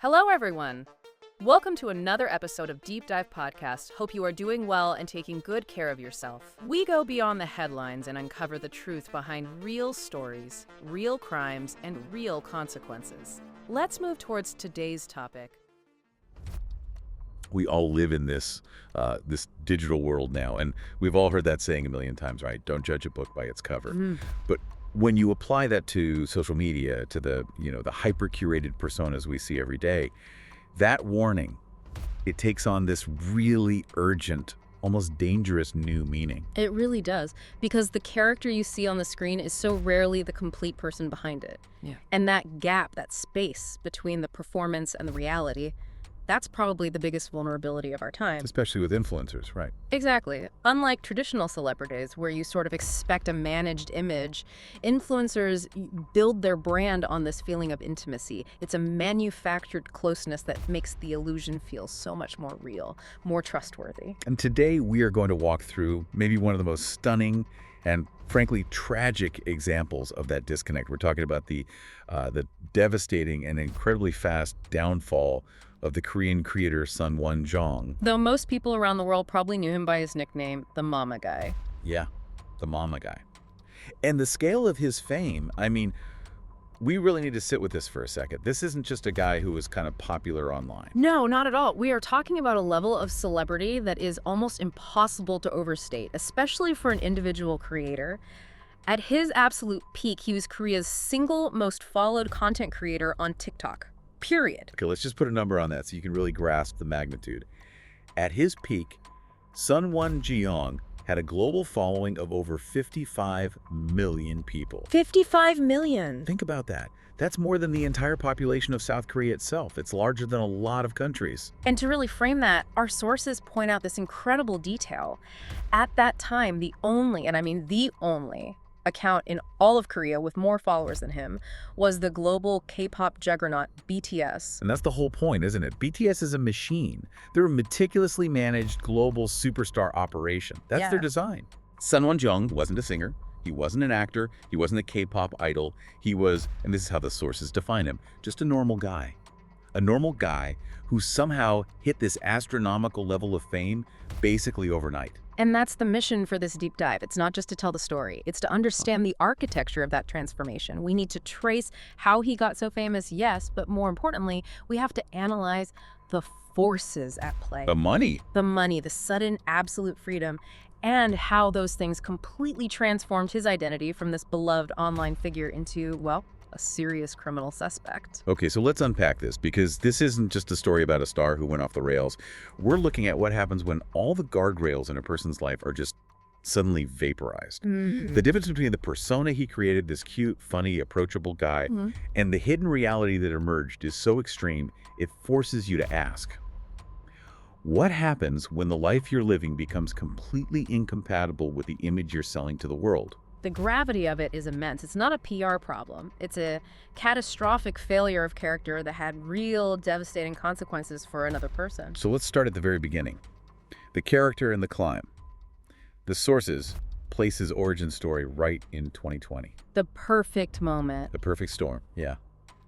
Hello, everyone. Welcome to another episode of Deep Dive Podcast. Hope you are doing well and taking good care of yourself. We go beyond the headlines and uncover the truth behind real stories, real crimes, and real consequences. Let's move towards today's topic. We all live in this digital world now, and we've all heard that saying a million times, right? Don't judge a book by its cover. But when you apply that to social media, to the hyper-curated personas we see every day, that warning, it takes on this really urgent, almost dangerous new meaning. It really does, because the character you see on the screen is so rarely the complete person behind it. Yeah. And that gap, that space between the performance and the reality, that's probably the biggest vulnerability of our time. Especially with influencers, right? Exactly. Unlike traditional celebrities, where you sort of expect a managed image, influencers build their brand on this feeling of intimacy. It's a manufactured closeness that makes the illusion feel so much more real, more trustworthy. And today we are going to walk through maybe one of the most stunning and frankly tragic examples of that disconnect. We're talking about the devastating and incredibly fast downfall of the Korean creator Sun Won-jong. Though most people around the world probably knew him by his nickname, the Mama Guy. Yeah, the Mama Guy. And the scale of his fame, I mean, we really need to sit with this for a second. This isn't just a guy who was kind of popular online. No, not at all. We are talking about a level of celebrity that is almost impossible to overstate, especially for an individual creator. At his absolute peak, he was Korea's single most followed content creator on TikTok. Period. Okay, let's just put a number on that so you can really grasp the magnitude. At his peak, Sun Won-jong had a global following of over 55 million people. 55 million. Think about that. That's more than the entire population of South Korea itself. It's larger than a lot of countries. And to really frame that, our sources point out this incredible detail. At that time, the only, and I mean the only, account in all of Korea with more followers than him was the global K-pop juggernaut BTS. And that's the whole point, isn't it? BTS is a machine. They're a meticulously managed global superstar operation. That's their design. Sun Won-jong wasn't a singer. He wasn't an actor. He wasn't a K-pop idol. He was, and this is how the sources define him, just a normal guy. A normal guy who somehow hit this astronomical level of fame basically overnight. And that's the mission for this deep dive. It's not just to tell the story. It's to understand the architecture of that transformation. We need to trace how he got so famous, yes, but more importantly, we have to analyze the forces at play. The money. The money, the sudden absolute freedom, and how those things completely transformed his identity from this beloved online figure into, well, a serious criminal suspect. Okay, so let's unpack this, because this isn't just a story about a star who went off the rails. We're looking at what happens when all the guardrails in a person's life are just suddenly vaporized. The difference between the persona he created, this cute, funny, approachable guy, and the hidden reality that emerged is so extreme, it forces you to ask, what happens when the life you're living becomes completely incompatible with the image you're selling to the world? The gravity of it is immense. It's not a PR problem. It's a catastrophic failure of character that had real devastating consequences for another person. So let's start at the very beginning. The character and the climb. The sources place his origin story right in 2020. The perfect moment. The perfect storm, yeah.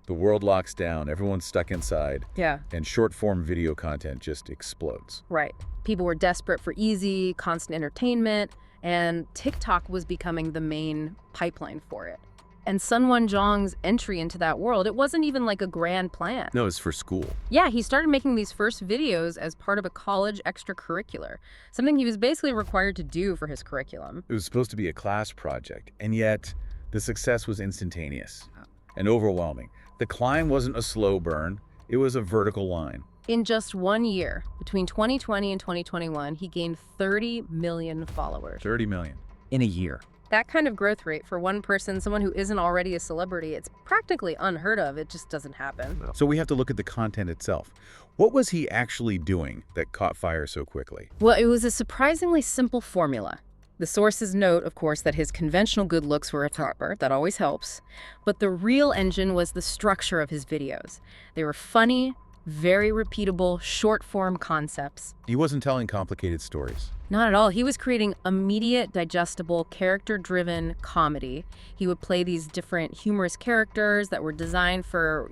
The world locks down, everyone's stuck inside, Yeah, and short-form video content just explodes. right. People were desperate for easy, constant entertainment, and TikTok was becoming the main pipeline for it. And Sun Won-jong's entry into that world, it wasn't even like a grand plan. No, it's for school. Yeah, he started making these first videos as part of a college extracurricular, something he was basically required to do for his curriculum. It was supposed to be a class project, and yet the success was instantaneous and overwhelming. The climb wasn't a slow burn, it was a vertical line. In just 1 year, between 2020 and 2021, he gained 30 million followers. 30 million in a year. That kind of growth rate for one person, someone who isn't already a celebrity, it's practically unheard of. It just doesn't happen. So we have to look at the content itself. What was he actually doing that caught fire so quickly? Well, it was a surprisingly simple formula. The sources note, of course, that his conventional good looks were a topper. That always helps. But the real engine was the structure of his videos. They were funny, Very repeatable, short-form concepts. He wasn't telling complicated stories. Not at all. He was creating immediate, digestible, character-driven comedy. He would play these different humorous characters that were designed for,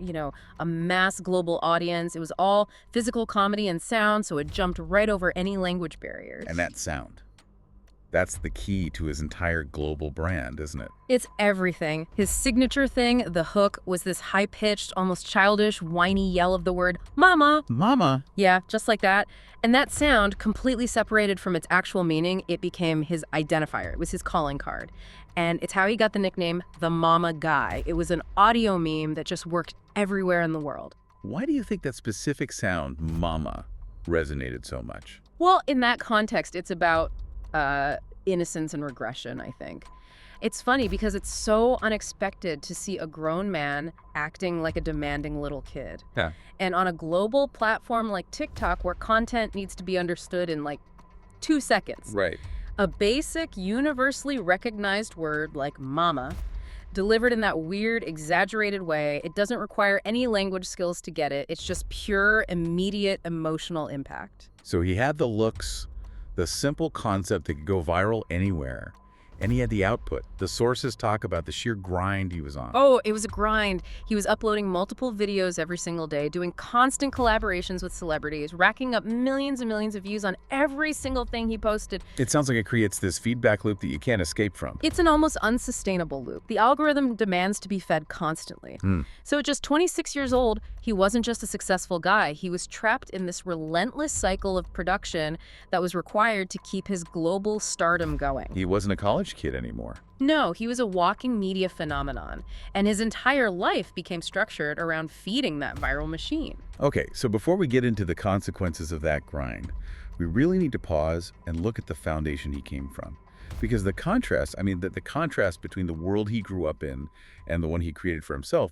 a mass global audience. It was all physical comedy and sound, so it jumped right over any language barriers. And that sound. That's the key to his entire global brand, isn't it? It's everything. His signature thing, the hook, was this high-pitched, almost childish, whiny yell of the word, "Mama!" Mama! Yeah, just like that. And that sound, completely separated from its actual meaning, it became his identifier. It was his calling card. And it's how he got the nickname, the Mama Guy. It was an audio meme that just worked everywhere in the world. Why do you think that specific sound, mama, resonated so much? Well, in that context, it's about innocence and regression, I think. It's funny because it's so unexpected to see a grown man acting like a demanding little kid. Yeah. And on a global platform like TikTok, where content needs to be understood in 2 seconds. Right. A basic, universally recognized word like mama, delivered in that weird, exaggerated way, it doesn't require any language skills to get it. It's just pure, immediate emotional impact. So he had the looks, the simple concept that could go viral anywhere. And he had the output. The sources talk about the sheer grind he was on. Oh, it was a grind. He was uploading multiple videos every single day, doing constant collaborations with celebrities, racking up millions and millions of views on every single thing he posted. It sounds like it creates this feedback loop that you can't escape from. It's an almost unsustainable loop. The algorithm demands to be fed constantly. So at just 26 years old, he wasn't just a successful guy. He was trapped in this relentless cycle of production that was required to keep his global stardom going. He wasn't a college kid anymore. No, he was a walking media phenomenon, and his entire life became structured around feeding that viral machine. Okay, so before we get into the consequences of that grind, we really need to pause and look at the foundation he came from. Because the contrast, the contrast between the world he grew up in and the one he created for himself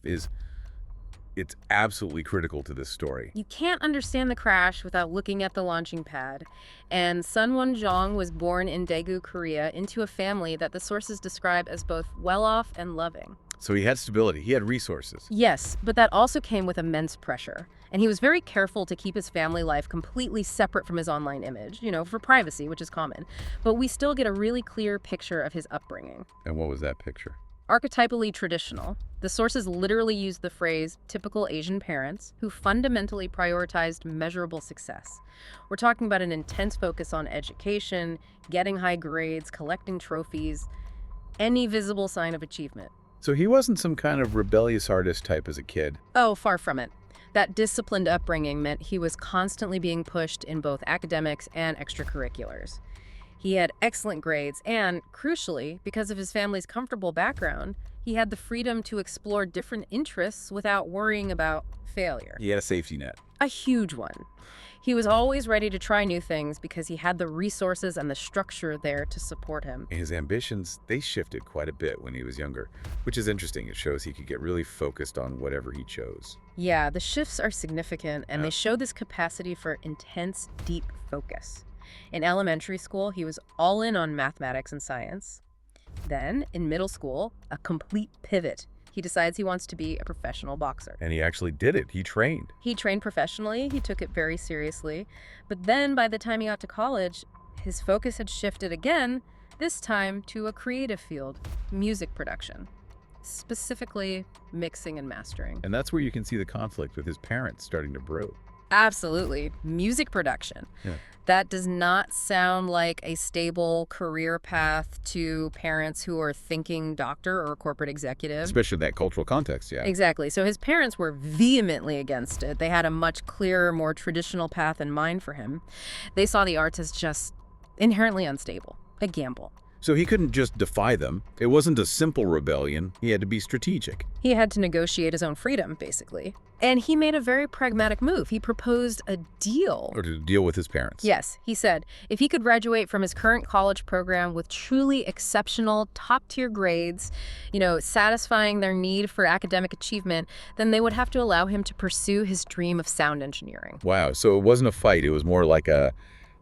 it's absolutely critical to this story. You can't understand the crash without looking at the launching pad. And Sun Won-jong was born in Daegu, Korea, into a family that the sources describe as both well-off and loving. So he had stability, he had resources. Yes, but that also came with immense pressure. And he was very careful to keep his family life completely separate from his online image, for privacy, which is common. But we still get a really clear picture of his upbringing. And what was that picture? Archetypally traditional. The sources literally use the phrase typical Asian parents who fundamentally prioritized measurable success. We're talking about an intense focus on education, getting high grades, collecting trophies, any visible sign of achievement. So he wasn't some kind of rebellious artist type as a kid. Oh, far from it. That disciplined upbringing meant he was constantly being pushed in both academics and extracurriculars. He had excellent grades and, crucially, because of his family's comfortable background, he had the freedom to explore different interests without worrying about failure. He had a safety net. A huge one. He was always ready to try new things because he had the resources and the structure there to support him. His ambitions, they shifted quite a bit when he was younger, which is interesting. It shows he could get really focused on whatever he chose. Yeah, the shifts are significant, and they show this capacity for intense, deep focus. In elementary school, he was all in on mathematics and science. Then, in middle school, a complete pivot. He decides he wants to be a professional boxer. And he actually did it. He trained. He trained professionally. He took it very seriously. But then, by the time he got to college, his focus had shifted again, this time to a creative field, music production. Specifically, mixing and mastering. And that's where you can see the conflict with his parents starting to brew. Absolutely. Music production. Yeah. That does not sound like a stable career path to parents who are thinking doctor or corporate executive. Especially in that cultural context, yeah. Exactly. So his parents were vehemently against it. They had a much clearer, more traditional path in mind for him. They saw the arts as just inherently unstable, a gamble. So he couldn't just defy them. It wasn't a simple rebellion. He had to be strategic. He had to negotiate his own freedom, basically. And he made a very pragmatic move. He proposed a deal. Or to deal with his parents. Yes, he said if he could graduate from his current college program with truly exceptional, top-tier grades, satisfying their need for academic achievement, then they would have to allow him to pursue his dream of sound engineering. Wow, so it wasn't a fight. It was more like a,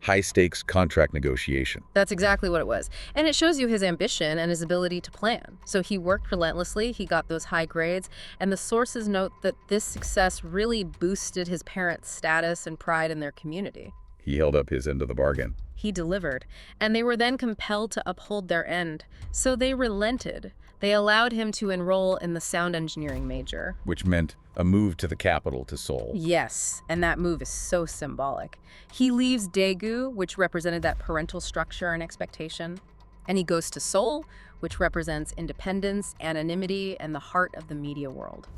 high-stakes contract negotiation. That's exactly what it was. And it shows you his ambition and his ability to plan. So he worked relentlessly, he got those high grades, and the sources note that this success really boosted his parents' status and pride in their community. He held up his end of the bargain. He delivered, and they were then compelled to uphold their end. So they relented. They allowed him to enroll in the sound engineering major. Which meant a move to the capital, to Seoul. Yes, and that move is so symbolic. He leaves Daegu, which represented that parental structure and expectation, and he goes to Seoul, which represents independence, anonymity, and the heart of the media world.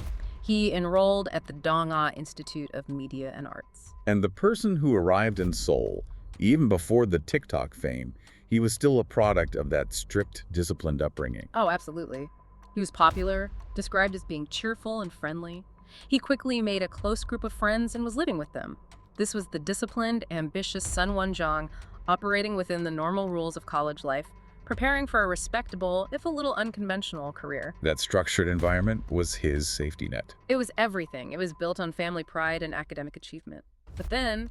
He enrolled at the Dong-A Institute of Media and Arts. And the person who arrived in Seoul, even before the TikTok fame, he was still a product of that strict, disciplined upbringing. Oh, absolutely. He was popular, described as being cheerful and friendly. He quickly made a close group of friends and was living with them. This was the disciplined, ambitious Sun Won-jong, operating within the normal rules of college life, preparing for a respectable, if a little unconventional, career. That structured environment was his safety net. It was everything. It was built on family pride and academic achievement. But then,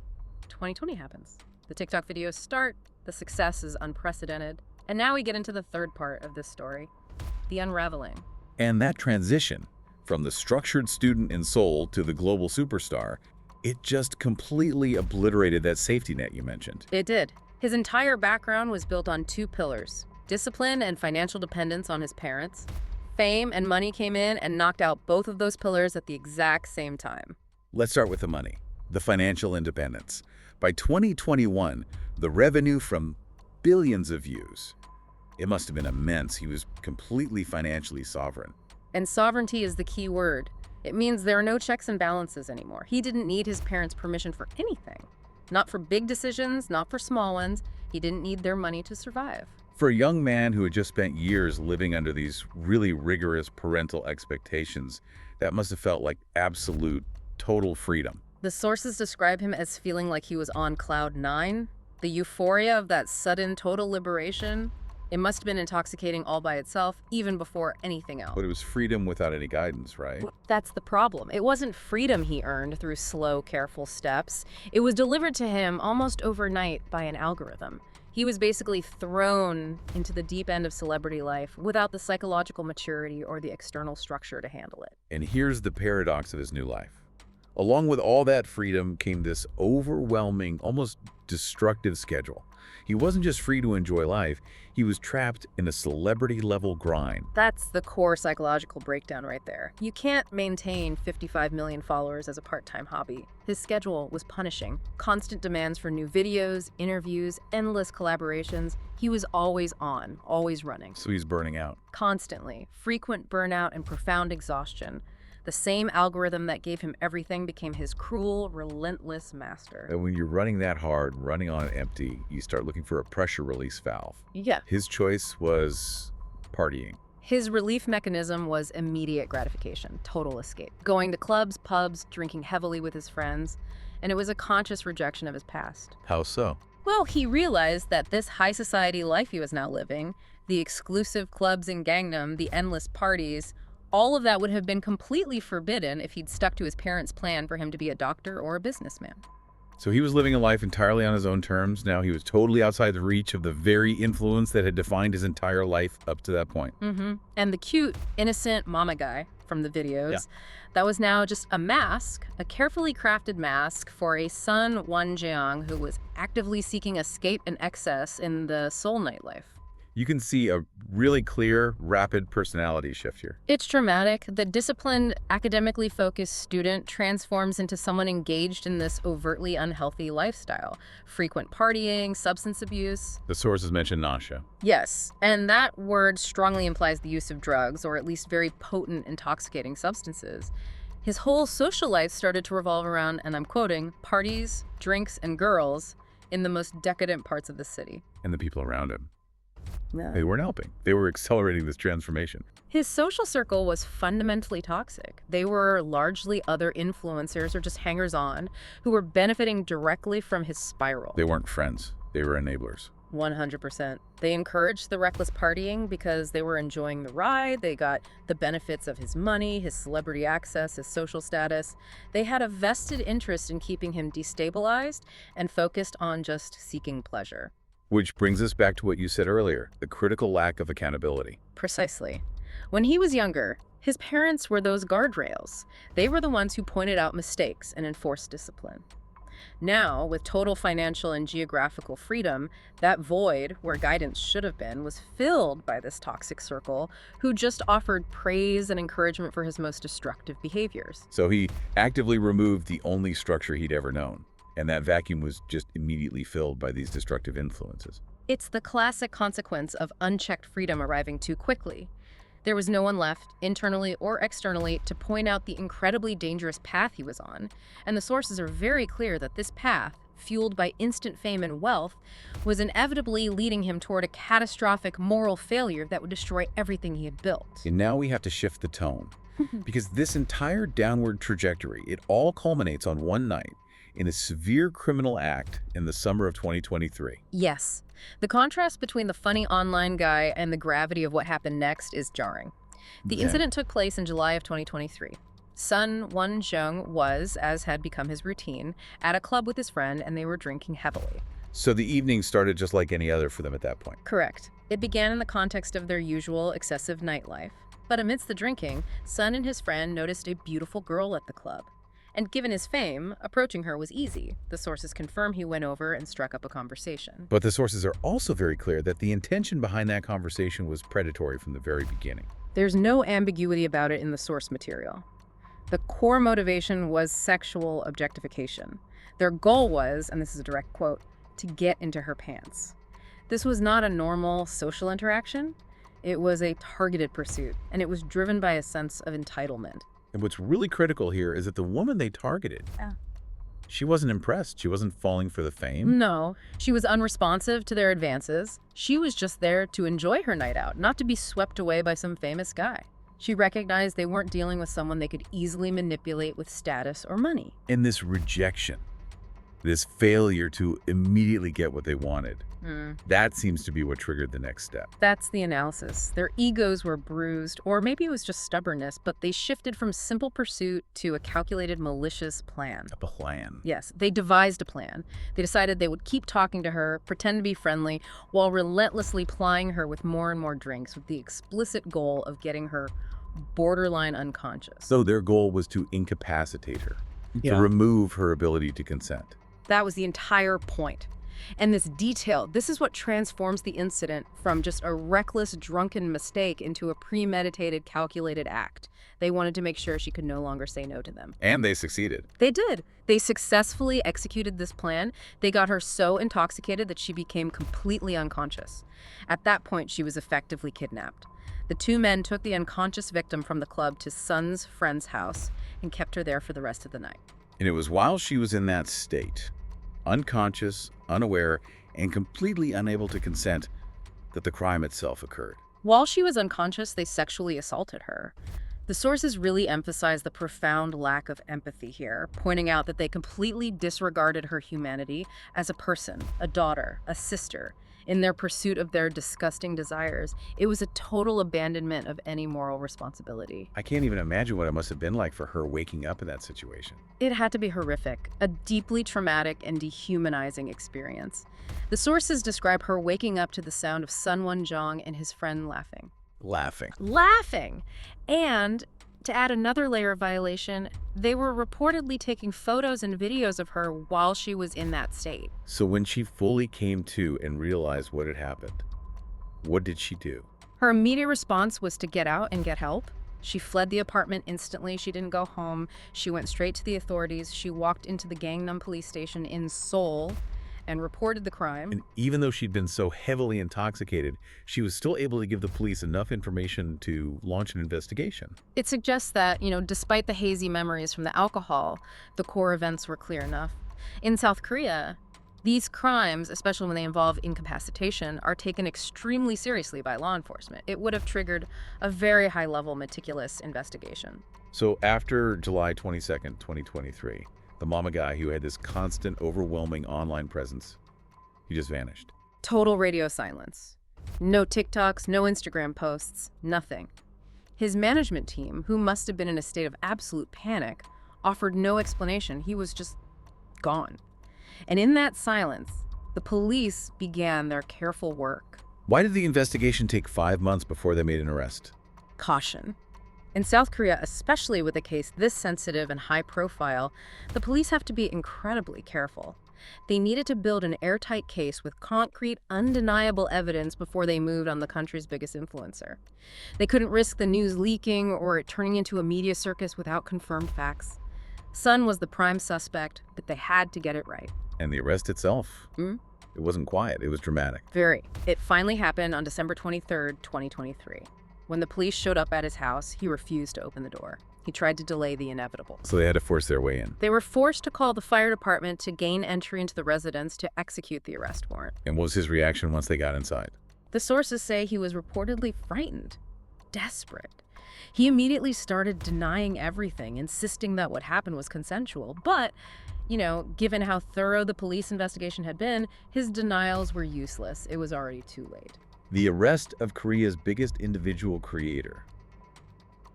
2020 happens. The TikTok videos start, the success is unprecedented, and now we get into the third part of this story, the unraveling. And that transition from the structured student in Seoul to the global superstar, it just completely obliterated that safety net you mentioned. It did. His entire background was built on two pillars: discipline and financial dependence on his parents. Fame and money came in and knocked out both of those pillars at the exact same time. Let's start with the money, the financial independence. By 2021, the revenue from billions of views, it must have been immense. He was completely financially sovereign. And sovereignty is the key word. It means there are no checks and balances anymore. He didn't need his parents' permission for anything. Not for big decisions, not for small ones. He didn't need their money to survive. For a young man who had just spent years living under these really rigorous parental expectations, that must have felt like absolute, total freedom. The sources describe him as feeling like he was on cloud nine. The euphoria of that sudden, total liberation, it must have been intoxicating all by itself, even before anything else. But it was freedom without any guidance, right? That's the problem. It wasn't freedom he earned through slow, careful steps. It was delivered to him almost overnight by an algorithm. He was basically thrown into the deep end of celebrity life without the psychological maturity or the external structure to handle it. And here's the paradox of his new life. Along with all that freedom came this overwhelming, almost destructive schedule. He wasn't just free to enjoy life, he was trapped in a celebrity-level grind. That's the core psychological breakdown right there. You can't maintain 55 million followers as a part-time hobby. His schedule was punishing. Constant demands for new videos, interviews, endless collaborations. He was always on, always running. So he's burning out. Constantly. Frequent burnout and profound exhaustion. The same algorithm that gave him everything became his cruel, relentless master. And when you're running that hard, running on empty, you start looking for a pressure release valve. Yeah. His choice was partying. His relief mechanism was immediate gratification, total escape. Going to clubs, pubs, drinking heavily with his friends, and it was a conscious rejection of his past. How so? Well, he realized that this high society life he was now living, the exclusive clubs in Gangnam, the endless parties, all of that would have been completely forbidden if he'd stuck to his parents' plan for him to be a doctor or a businessman. So he was living a life entirely on his own terms. Now he was totally outside the reach of the very influence that had defined his entire life up to that point. And the cute, innocent mama guy from the videos, that was now just a mask, a carefully crafted mask for a Sun Won-jeong who was actively seeking escape and excess in the Seoul nightlife. You can see a really clear, rapid personality shift here. It's dramatic. The disciplined, academically focused student transforms into someone engaged in this overtly unhealthy lifestyle. Frequent partying, substance abuse. The sources mention nausea. Yes, and that word strongly implies the use of drugs, or at least very potent, intoxicating substances. His whole social life started to revolve around, and I'm quoting, parties, drinks, and girls in the most decadent parts of the city. And the people around him. Yeah. They weren't helping. They were accelerating this transformation. His social circle was fundamentally toxic. They were largely other influencers or just hangers-on who were benefiting directly from his spiral. They weren't friends. They were enablers. 100%. They encouraged the reckless partying because they were enjoying the ride. They got the benefits of his money, his celebrity access, his social status. They had a vested interest in keeping him destabilized and focused on just seeking pleasure. Which brings us back to what you said earlier, the critical lack of accountability. Precisely. When he was younger, his parents were those guardrails. They were the ones who pointed out mistakes and enforced discipline. Now, with total financial and geographical freedom, that void where guidance should have been was filled by this toxic circle who just offered praise and encouragement for his most destructive behaviors. So he actively removed the only structure he'd ever known, and that vacuum was just immediately filled by these destructive influences. It's the classic consequence of unchecked freedom arriving too quickly. There was no one left, internally or externally, to point out the incredibly dangerous path he was on, and the sources are very clear that this path, fueled by instant fame and wealth, was inevitably leading him toward a catastrophic moral failure that would destroy everything he had built. And now we have to shift the tone, because this entire downward trajectory, it all culminates on one night in a severe criminal act in the summer of 2023. Yes. The contrast between the funny online guy and the gravity of what happened next is jarring. The incident took place in July of 2023. Sun Won-jung was, as had become his routine, at a club with his friend, and they were drinking heavily. So the evening started just like any other for them at that point. Correct. It began in the context of their usual excessive nightlife. But amidst the drinking, Sun and his friend noticed a beautiful girl at the club. And given his fame, approaching her was easy. The sources confirm he went over and struck up a conversation. But the sources are also very clear that the intention behind that conversation was predatory from the very beginning. There's no ambiguity about it in the source material. The core motivation was sexual objectification. Their goal was, and this is a direct quote, to get into her pants. This was not a normal social interaction. It was a targeted pursuit, and it was driven by a sense of entitlement. And what's really critical here is that the woman they targeted, she wasn't impressed. She wasn't falling for the fame. No, she was unresponsive to their advances. She was just there to enjoy her night out, not to be swept away by some famous guy. She recognized they weren't dealing with someone they could easily manipulate with status or money. And this rejection, this failure to immediately get what they wanted, that seems to be what triggered the next step. That's the analysis. Their egos were bruised, or maybe it was just stubbornness, but they shifted from simple pursuit to a calculated, malicious plan. A plan. Yes, they devised a plan. They decided they would keep talking to her, pretend to be friendly, while relentlessly plying her with more and more drinks with the explicit goal of getting her borderline unconscious. So their goal was to incapacitate her, to remove her ability to consent. That was the entire point. And this is what transforms the incident from just a reckless, drunken mistake into a premeditated, calculated act. They wanted to make sure she could no longer say no to them. And they succeeded. They did. They successfully executed this plan. They got her so intoxicated that she became completely unconscious. At that point, she was effectively kidnapped. The two men took the unconscious victim from the club to Sun's friend's house and kept her there for the rest of the night. And it was while she was in that state, unconscious, unaware, and completely unable to consent, that the crime itself occurred. While she was unconscious, they sexually assaulted her. The sources really emphasize the profound lack of empathy here, pointing out that they completely disregarded her humanity as a person, a daughter, a sister, in their pursuit of their disgusting desires. It was a total abandonment of any moral responsibility. I can't even imagine what it must have been like for her waking up in that situation. It had to be horrific, a deeply traumatic and dehumanizing experience. The sources describe her waking up to the sound of Sun Won-jung and his friend laughing. Laughing! And to add another layer of violation, they were reportedly taking photos and videos of her while she was in that state. So when she fully came to and realized what had happened, what did she do? Her immediate response was to get out and get help. She fled the apartment instantly. She didn't go home. She went straight to the authorities. She walked into the Gangnam police station in Seoul and reported the crime. And even though she'd been so heavily intoxicated, she was still able to give the police enough information to launch an investigation. It suggests that, despite the hazy memories from the alcohol, the core events were clear enough. In South Korea, these crimes, especially when they involve incapacitation, are taken extremely seriously by law enforcement. It would have triggered a very high-level, meticulous investigation. So after July 22nd, 2023, the mama guy who had this constant, overwhelming online presence, he just vanished. Total radio silence. No TikToks, no Instagram posts, nothing. His management team, who must have been in a state of absolute panic, offered no explanation. He was just gone. And in that silence, the police began their careful work. Why did the investigation take 5 months before they made an arrest? Caution. In South Korea, especially with a case this sensitive and high profile, the police have to be incredibly careful. They needed to build an airtight case with concrete, undeniable evidence before they moved on the country's biggest influencer. They couldn't risk the news leaking or it turning into a media circus without confirmed facts. Sun was the prime suspect, but they had to get it right. And the arrest itself? It wasn't quiet, it was dramatic. Very. It finally happened on December 23rd, 2023. When the police showed up at his house, he refused to open the door. He tried to delay the inevitable. So they had to force their way in. They were forced to call the fire department to gain entry into the residence to execute the arrest warrant. And what was his reaction once they got inside? The sources say he was reportedly frightened, desperate. He immediately started denying everything, insisting that what happened was consensual. But, given how thorough the police investigation had been, his denials were useless. It was already too late. The arrest of Korea's biggest individual creator.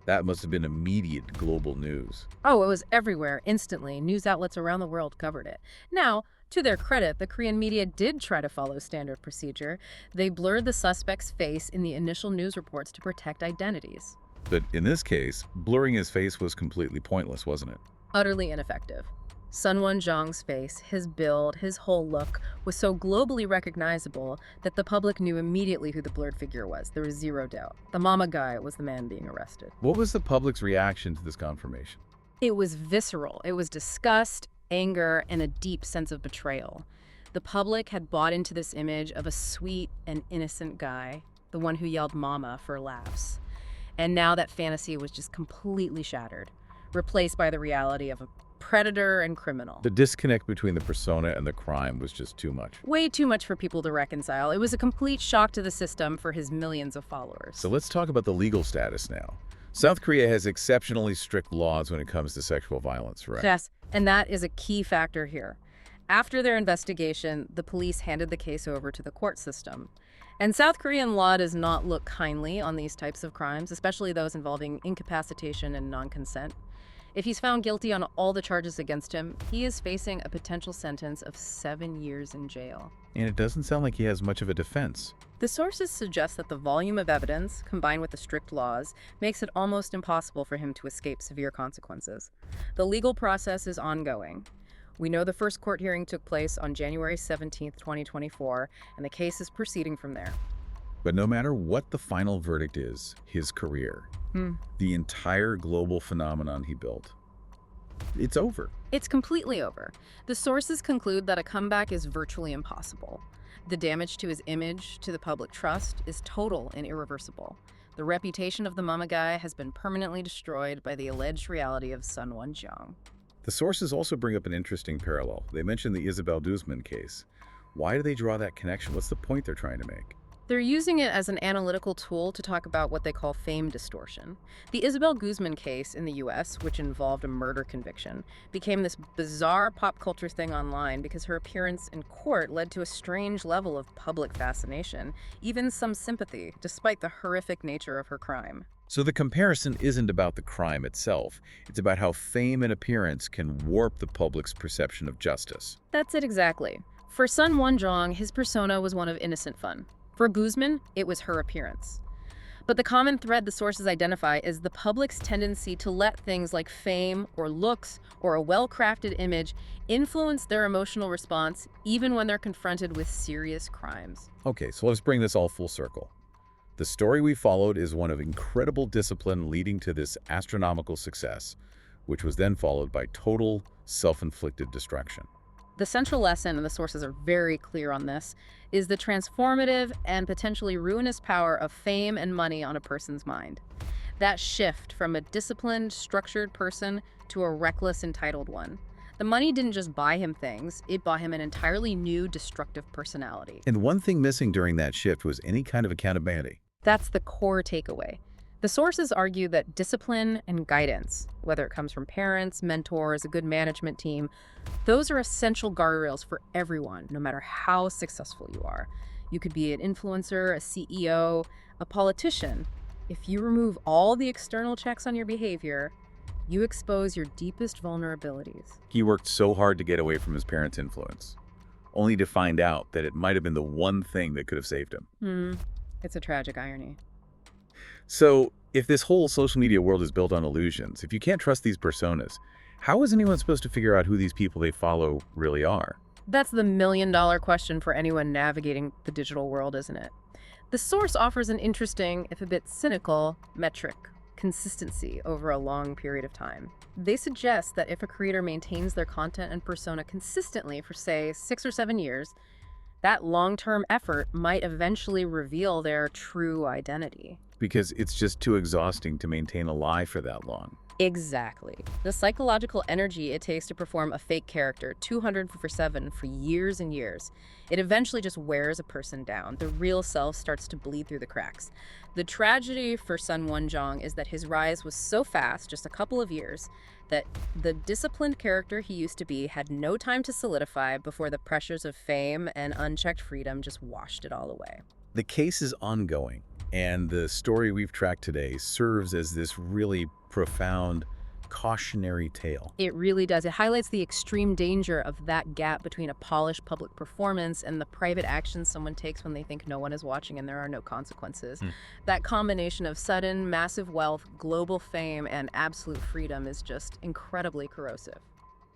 That must have been immediate global news. Oh, it was everywhere, instantly. News outlets around the world covered it. Now, to their credit, the Korean media did try to follow standard procedure. They blurred the suspect's face in the initial news reports to protect identities. But in this case, blurring his face was completely pointless, wasn't it? Utterly ineffective. Sun Won-jong's face, his build, his whole look was so globally recognizable that the public knew immediately who the blurred figure was. There was zero doubt. The mama guy was the man being arrested. What was the public's reaction to this confirmation? It was visceral. It was disgust, anger, and a deep sense of betrayal. The public had bought into this image of a sweet and innocent guy, the one who yelled mama for laughs. And now that fantasy was just completely shattered, replaced by the reality of a predator and criminal. The disconnect between the persona and the crime was just too much. Way too much for people to reconcile. It was a complete shock to the system for his millions of followers. So let's talk about the legal status now. South Korea has exceptionally strict laws when it comes to sexual violence, right? Yes, and that is a key factor here. After their investigation, the police handed the case over to the court system. And South Korean law does not look kindly on these types of crimes, especially those involving incapacitation and non-consent. If he's found guilty on all the charges against him, he is facing a potential sentence of 7 years in jail. And it doesn't sound like he has much of a defense. The sources suggest that the volume of evidence, combined with the strict laws, makes it almost impossible for him to escape severe consequences. The legal process is ongoing. We know the first court hearing took place on January 17, 2024, and the case is proceeding from there. But no matter what the final verdict is, his career, the entire global phenomenon he built, it's over. It's completely over. The sources conclude that a comeback is virtually impossible. The damage to his image, to the public trust, is total and irreversible. The reputation of the mama guy has been permanently destroyed by the alleged reality of Sun Won-jong. The sources also bring up an interesting parallel. They mention the Isabel Guzman case. Why do they draw that connection? What's the point they're trying to make? They're using it as an analytical tool to talk about what they call fame distortion. The Isabel Guzman case in the US, which involved a murder conviction, became this bizarre pop culture thing online because her appearance in court led to a strange level of public fascination, even some sympathy, despite the horrific nature of her crime. So the comparison isn't about the crime itself. It's about how fame and appearance can warp the public's perception of justice. That's it exactly. For Sun Won-jong, his persona was one of innocent fun. For Guzman, it was her appearance. But the common thread the sources identify is the public's tendency to let things like fame or looks or a well-crafted image influence their emotional response even when they're confronted with serious crimes. Okay, so let's bring this all full circle. The story we followed is one of incredible discipline leading to this astronomical success, which was then followed by total self-inflicted destruction. The central lesson, and the sources are very clear on this, is the transformative and potentially ruinous power of fame and money on a person's mind. That shift from a disciplined, structured person to a reckless, entitled one. The money didn't just buy him things, it bought him an entirely new, destructive personality. And one thing missing during that shift was any kind of accountability. That's the core takeaway. The sources argue that discipline and guidance, whether it comes from parents, mentors, a good management team, those are essential guardrails for everyone, no matter how successful you are. You could be an influencer, a CEO, a politician. If you remove all the external checks on your behavior, you expose your deepest vulnerabilities. He worked so hard to get away from his parents' influence, only to find out that it might have been the one thing that could have saved him. It's a tragic irony. So, if this whole social media world is built on illusions, if you can't trust these personas, how is anyone supposed to figure out who these people they follow really are? That's the million-dollar question for anyone navigating the digital world, isn't it? The source offers an interesting, if a bit cynical, metric: consistency over a long period of time. They suggest that if a creator maintains their content and persona consistently for, say, 6 or 7 years, that long-term effort might eventually reveal their true identity. Because it's just too exhausting to maintain a lie for that long. Exactly. The psychological energy it takes to perform a fake character 200/7 for years and years, it eventually just wears a person down. The real self starts to bleed through the cracks. The tragedy for Sun Wonjong is that his rise was so fast, just a couple of years, that the disciplined character he used to be had no time to solidify before the pressures of fame and unchecked freedom just washed it all away. The case is ongoing, and the story we've tracked today serves as this really profound cautionary tale. It really does. It highlights the extreme danger of that gap between a polished public performance and the private actions someone takes when they think no one is watching and there are no consequences. That combination of sudden, massive wealth, global fame, and absolute freedom is just incredibly corrosive.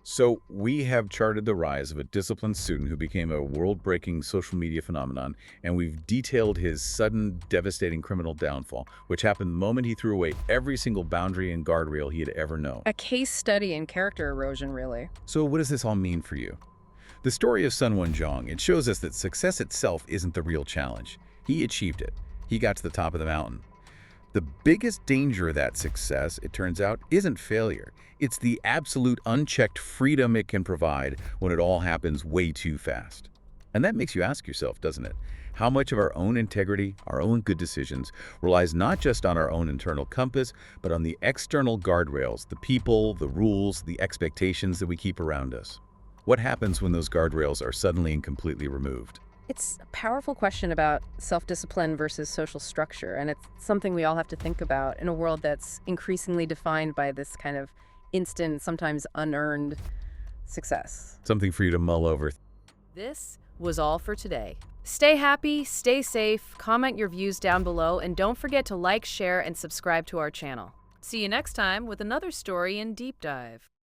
So we have charted the rise of a disciplined student who became a world-breaking social media phenomenon, and we've detailed his sudden, devastating criminal downfall, which happened the moment he threw away every single boundary and guardrail he had ever known. A case study in character erosion, really. So what does this all mean for you? The story of Sun Wonjong, it shows us that success itself isn't the real challenge. He achieved it. He got to the top of the mountain. The biggest danger of that success, it turns out, isn't failure. It's the absolute unchecked freedom it can provide when it all happens way too fast. And that makes you ask yourself, doesn't it? How much of our own integrity, our own good decisions, relies not just on our own internal compass, but on the external guardrails, the people, the rules, the expectations that we keep around us? What happens when those guardrails are suddenly and completely removed? It's a powerful question about self-discipline versus social structure, and it's something we all have to think about in a world that's increasingly defined by this kind of instant, sometimes unearned success. Something for you to mull over. This was all for today. Stay happy, stay safe, comment your views down below, and don't forget to like, share, and subscribe to our channel. See you next time with another story in Deep Dive.